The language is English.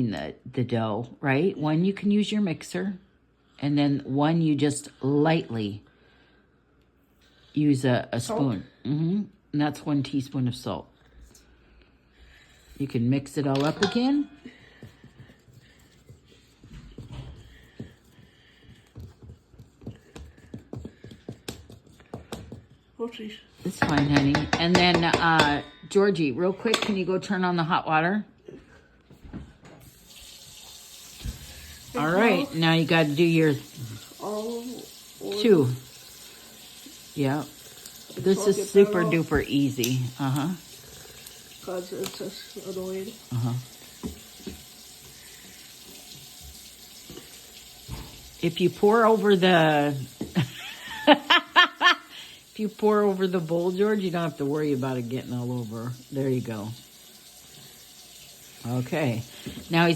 the dough, right? One you can use your mixer, and then one you just lightly use a spoon. And that's 1 teaspoon of salt. You can mix it all up again. Oopsies. It's fine, honey. And then, Georgie, real quick, can you go turn on the hot water? All right, now you got to do your 2. Yeah. This is super duper easy. Because it's just annoying. If you pour over the... If you pour over the bowl, George, you don't have to worry about it getting all over. There you go. Okay. Now he's